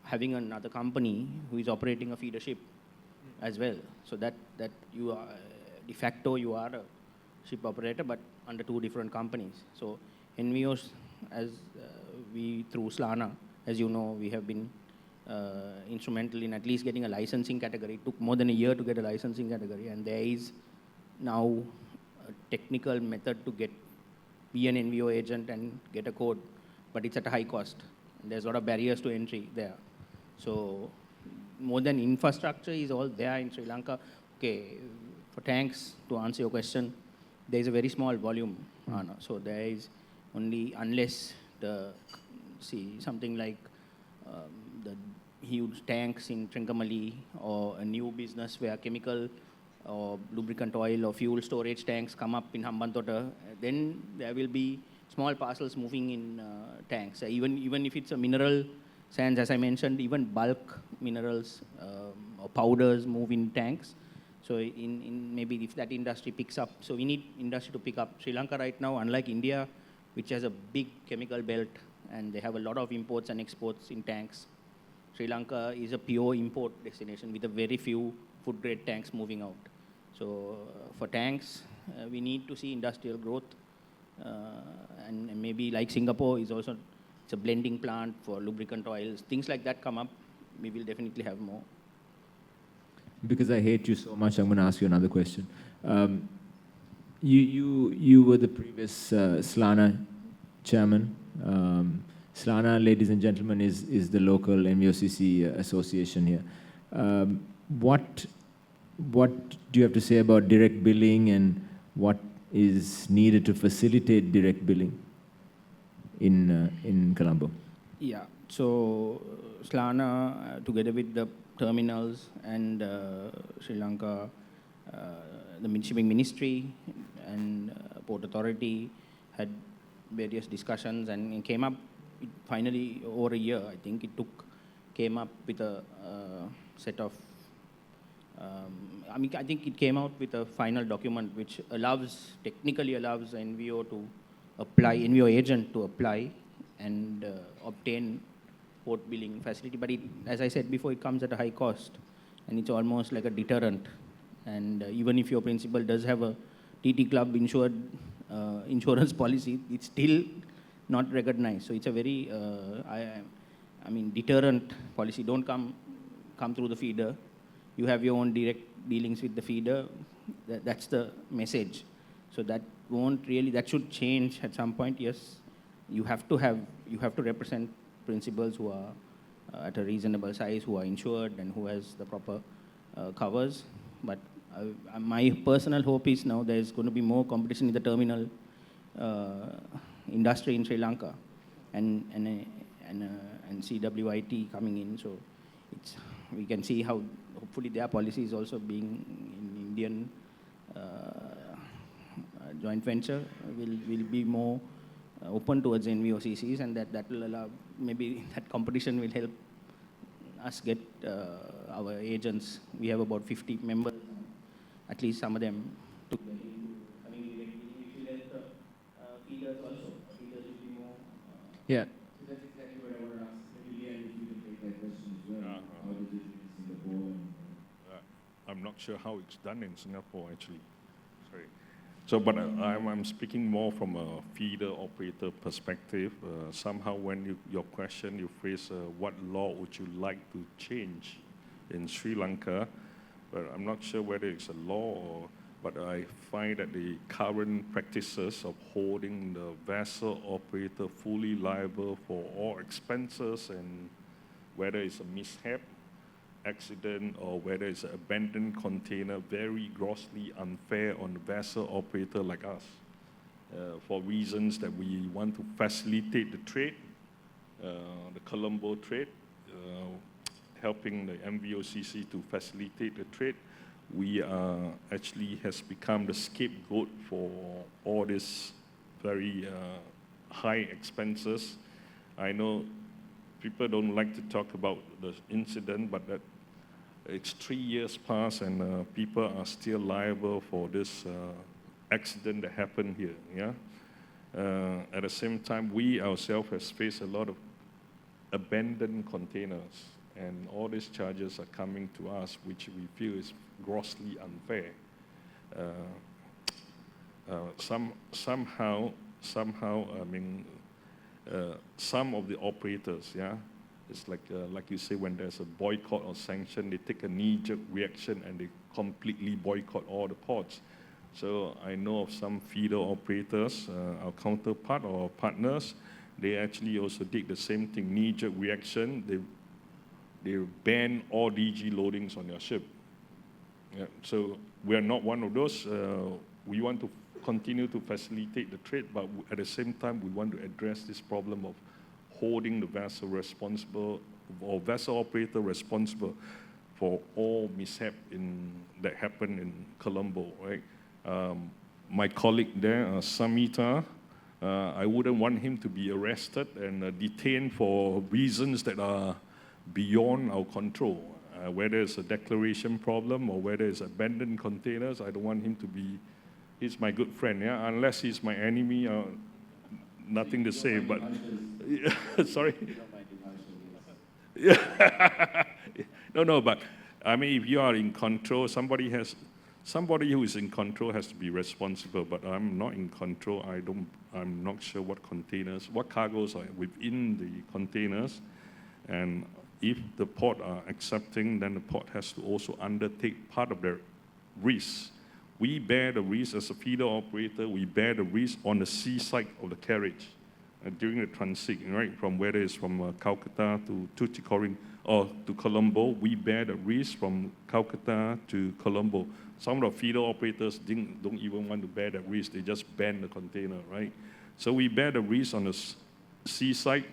having another company who is operating a feeder ship as well. So that you are, de facto, you are a ship operator, but under two different companies. So NVOs, as we, through Slana, as you know, we have been instrumental in at least getting a licensing category. It took more than a year to get a licensing category, and there is now a technical method to be an NVO agent and get a code, but it's at a high cost. And there's a lot of barriers to entry there. So more than infrastructure is all there in Sri Lanka. Okay, for tanks, to answer your question, there is a very small volume. So there is only, unless something like the huge tanks in Trincomalee, or a new business where chemical or lubricant oil or fuel storage tanks come up in Hambantota, then there will be small parcels moving in tanks. Even if it's a mineral sands, as I mentioned, even bulk minerals or powders move in tanks. So maybe if that industry picks up, so we need industry to pick up. Sri Lanka right now, unlike India, which has a big chemical belt and they have a lot of imports and exports in tanks, Sri Lanka is a pure import destination with a very few food grade tanks moving out. So for tanks, we need to see industrial growth, and maybe like Singapore is also, it's a blending plant for lubricant oils. Things like that come up, we will definitely have more. Because I hate you so much, I'm going to ask you another question. You were the previous Slana chairman. Slana, ladies and gentlemen, is the local NVOCC association here. What do you have to say about direct billing, and what is needed to facilitate direct billing in Colombo? Yeah, so Slana, together with the terminals and Sri Lanka, the shipping ministry and port authority had various discussions and came up, finally over a year, I think it took, came up with a set of, I think it came out with a final document which allows, technically allows NVO to apply, NVO agent to apply and obtain port billing facility. But it, as I said before, it comes at a high cost, and it's almost like a deterrent. And even if your principal does have a TT Club insured insurance policy, it's still not recognized. So it's a very, I mean, deterrent policy. Don't come through the feeder. You have your own direct dealings with the feeder. That's the message. So that won't really, that should change at some point. Yes, you have to represent principals who are at a reasonable size, who are insured and who has the proper covers. But my personal hope is now there's going to be more competition in the terminal industry in Sri Lanka, and CWIT coming in. So it's, we can see how hopefully their policy is also being in Indian joint venture will be more open towards NVOCCs, and that will allow, maybe that competition will help us get our agents. We have about 50 members, at least some of them, to get into. I mean, if you let the feeders also, feeders will be more. Yeah. So that's exactly what I want to ask. Maybe Leanne, if you can take that question as well. How does it in Singapore? I'm not sure how it's done in Singapore, actually. Sorry. So, but I'm speaking more from a feeder operator perspective. Somehow when your question, you phrase, what law would you like to change in Sri Lanka? But I'm not sure whether it's a law or, but I find that the current practices of holding the vessel operator fully liable for all expenses, and whether it's a mishap, accident, or whether it's an abandoned container, very grossly unfair on the vessel operator like us, for reasons that we want to facilitate the trade, the Colombo trade, helping the MVOCC to facilitate the trade. We actually has become the scapegoat for all these very high expenses. I know people don't like to talk about the incident, but that it's 3 years past and people are still liable for this accident that happened here. Yeah. At the same time, we ourselves have faced a lot of abandoned containers, and all these charges are coming to us, which we feel is grossly unfair. Somehow, I mean, some of the operators, yeah, it's like you say, when there's a boycott or sanction, they take a knee-jerk reaction and they completely boycott all the ports. So I know of some feeder operators, our counterpart or partners, they actually also did the same thing, knee-jerk reaction. They ban all DG loadings on their ship. Yeah, so we are not one of those. We want to continue to facilitate the trade, but at the same time, we want to address this problem of holding the vessel responsible, or vessel operator responsible for all mishap that happened in Colombo, right? My colleague there, Samita, I wouldn't want him to be arrested and detained for reasons that are beyond our control. Whether it's a declaration problem or whether it's abandoned containers, I don't want him to be, he's my good friend, yeah? Unless he's my enemy, nothing to say, but, sorry? No, but, I mean, if you are in control, somebody who is in control has to be responsible, but I'm not in control. I'm not sure what containers, what cargoes are within the containers, and if the port are accepting, then the port has to also undertake part of their risk. We bear the risk as a feeder operator, we bear the risk on the sea side of the carriage during the transit, right? From whether it's from Calcutta to Tuticorin or to Colombo, we bear the risk from Calcutta to Colombo. Some of the feeder operators don't even want to bear that risk, they just ban the container, right? So we bear the risk on the seaside,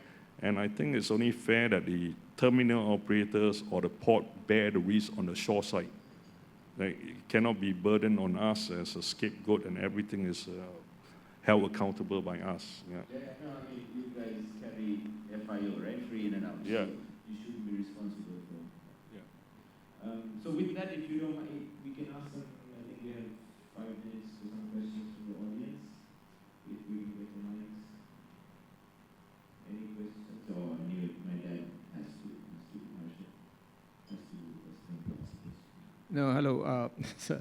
and I think it's only fair that the terminal operators or the port bear the risk on the shore side. Like, it cannot be burdened on us as a scapegoat, and everything is held accountable by us. Yeah. Yeah, no, I mean, you guys carry FIO, right? Free in and out. Yeah. So you shouldn't be responsible for. Yeah. So with that, if you don't mind, we can ask some, I think we have 5 minutes for some questions from the audience. If we can get the mics. Any questions? Or anyway, my dad has to think of this. No, hello. Sir.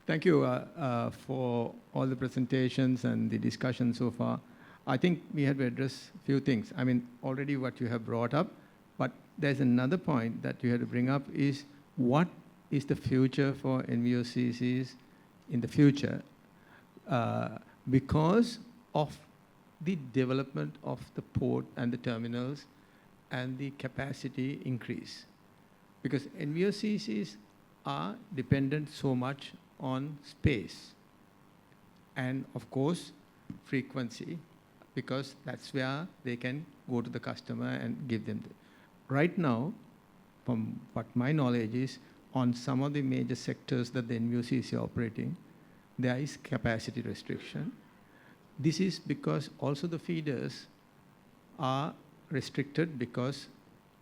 Thank you for all the presentations and the discussion so far. I think we have to address a few things. I mean, already what you have brought up, but there's another point that you have to bring up is what is the future for NVOCCs in the future because of the development of the port and the terminals and the capacity increase. Because NVOCCs are dependent so much on space and, of course, frequency, because that's where they can go to the customer and give them. Right now, from what my knowledge is, on some of the major sectors that the NVOCC is operating, there is capacity restriction. This is because also the feeders are restricted because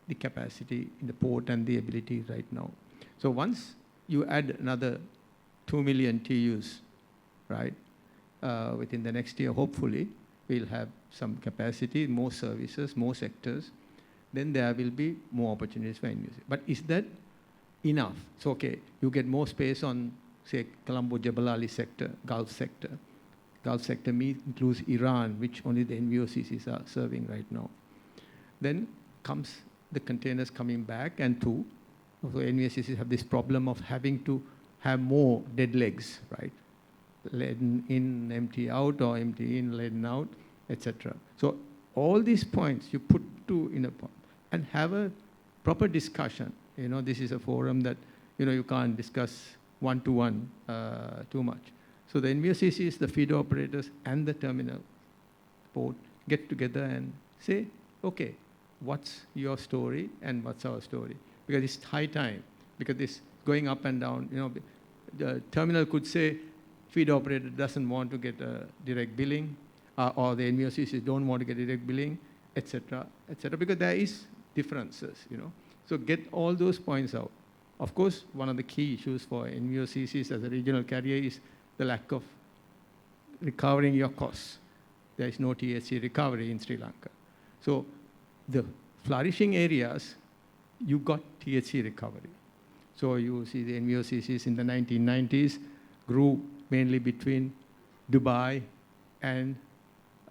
the capacity in the port and the ability right now. So once you add another 2 million TEUs, right, within the next year, hopefully, we'll have some capacity, more services, more sectors, then there will be more opportunities for NVOCC. But is that enough? So, okay, you get more space on, say, Colombo, Jebel Ali sector, Gulf sector. Gulf sector includes Iran, which only the NVOCCs are serving right now. Then comes the containers coming back, and two, so NVOCCs have this problem of having to have more dead legs, right? Laden in, empty out, or empty in, laden out, etc. So all these points you put in a point and have a proper discussion. You know, this is a forum that, you know, you can't discuss one-to-one too much. So the NVOCCs, the feeder operators, and the terminal port get together and say, okay, what's your story and what's our story? Because it's high time, because this going up and down, you know, the terminal could say, feeder operator doesn't want to get a direct billing, or the NVOCCs don't want to get direct billing, etc., because there is differences, you know. So get all those points out. Of course, one of the key issues for NVOCCs as a regional carrier is the lack of recovering your costs. There is no THC recovery in Sri Lanka. So the flourishing areas, you got THC recovery. So you see the NVOCCs in the 1990s grew mainly between Dubai and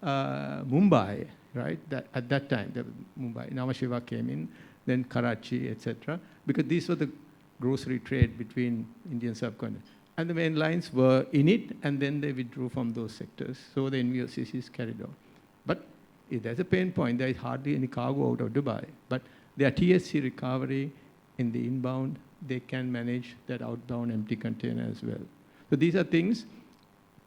Mumbai, right? At that time, Mumbai, Nhava Sheva came in, then Karachi, etc. Because these were the grocery trade between Indian subcontinent. And the main lines were in it, and then they withdrew from those sectors. So the NVOCCs carried on. But if there's a pain point, there is hardly any cargo out of Dubai. But their THC recovery in the inbound, they can manage that outbound empty container as well. So these are things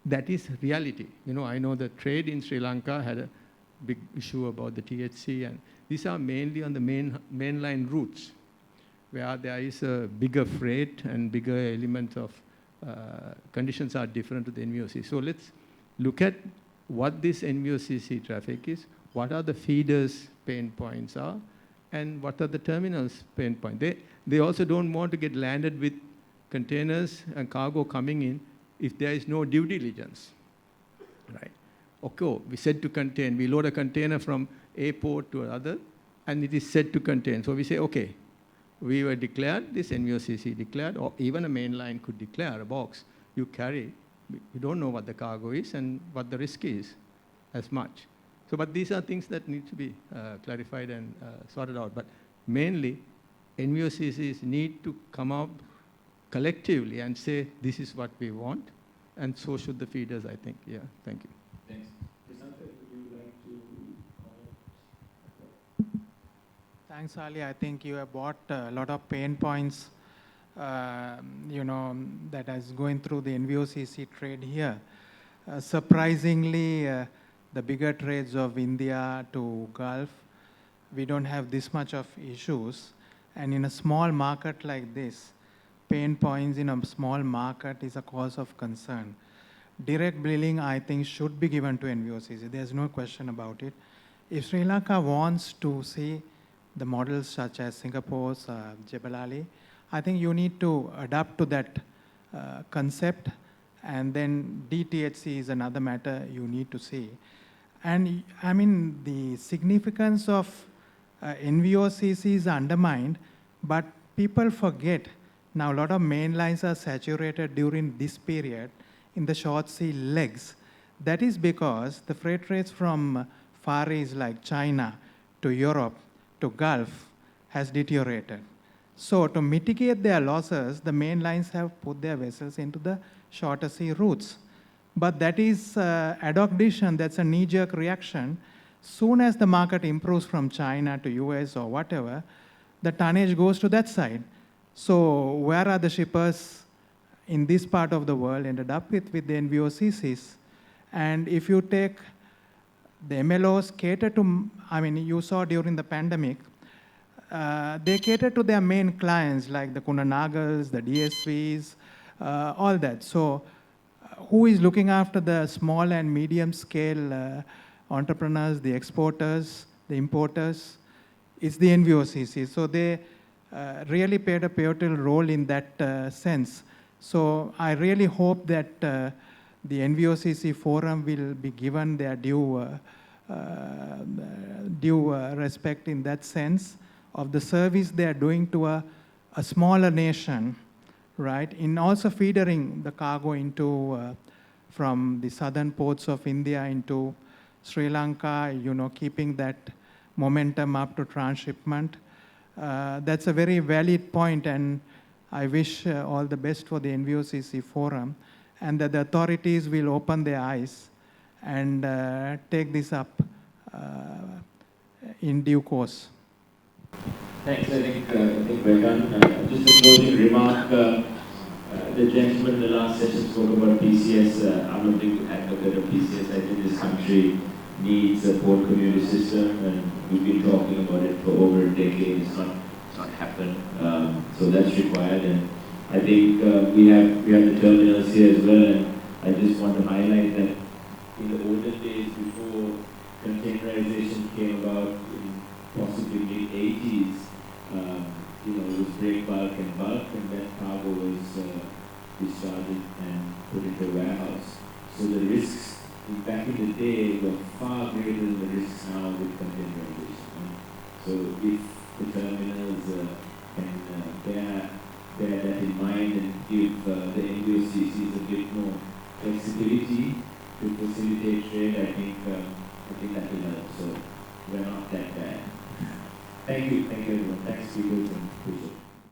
that is reality. You know, I know the trade in Sri Lanka had a big issue about the THC, and these are mainly on the mainline routes, where there is a bigger freight and bigger element of conditions are different to the NVOCC. So let's look at what this NVOCC traffic is, what are the feeders' pain points are, and what are the terminals' pain points. They also don't want to get landed with containers and cargo coming in if there is no due diligence, right? Okay, we said to contain, we load a container from a port to another, and it is said to contain. So we say, okay, we were declared, this NVOCC declared, or even a mainline could declare a box you carry. You don't know what the cargo is and what the risk is as much. So, but these are things that need to be clarified and sorted out. But mainly, NVOCCs need to come up collectively and say, this is what we want, and so should the feeders, I think. Yeah, thank you. Thanks. Prasanta, would you like to comment? Thanks, Ali. I think you have brought a lot of pain points, you know, that is going through the NVOCC trade here. Surprisingly, the bigger trades of India to Gulf, we don't have this much of issues. And in a small market like this, pain points in a small market is a cause of concern. Direct billing, I think, should be given to NVOCC. There's no question about it. If Sri Lanka wants to see the models such as Singapore's Jebel Ali, I think you need to adapt to that concept, and then DTHC is another matter you need to see. And I mean, the significance of NVOCC is undermined, but people forget. Now, a lot of main lines are saturated during this period in the short sea legs. That is because the freight rates from Far East like China to Europe to Gulf has deteriorated. So to mitigate their losses, the main lines have put their vessels into the shorter sea routes. But that is ad hoc decision, that's a knee-jerk reaction. Soon as the market improves from China to US or whatever, the tonnage goes to that side. So where are the shippers in this part of the world ended up with the NVOCCs? And if you take the MLOs cater to, I mean, you saw during the pandemic, they cater to their main clients like the Kundanagals, the DSVs, all that. So who is looking after the small and medium scale entrepreneurs, the exporters, the importers? It's the NVOCC. So they really played a pivotal role in that sense. So I really hope that the NVOCC forum will be given their due respect in that sense of the service they are doing to a smaller nation, right? In also feedering the cargo into from the southern ports of India into Sri Lanka, you know, keeping that momentum up to transshipment. That's a very valid point, and I wish all the best for the NVOCC forum, and that the authorities will open their eyes and take this up in due course. Thanks. I think we're done. Just a closing remark. The gentleman in the last session spoke about PCS. I'm a big advocate of PCS. I think this country needs a port community system, and we've been talking about it for over a decade. It's not happened. So that's required. And I think we have the terminals here as well. And I just want to highlight that in the olden days, before containerization came about in possibly mid-80s, you know, it was break bulk, and that cargo was discharged and put into a warehouse. So the risks back in the day were far greater than the risks now with containerization. So if the terminals can bear that in mind and give the NVOCCs a bit more flexibility to facilitate trade, I think that will help. So we're not that bad. Thank you everyone. Thanks, people, and appreciate it.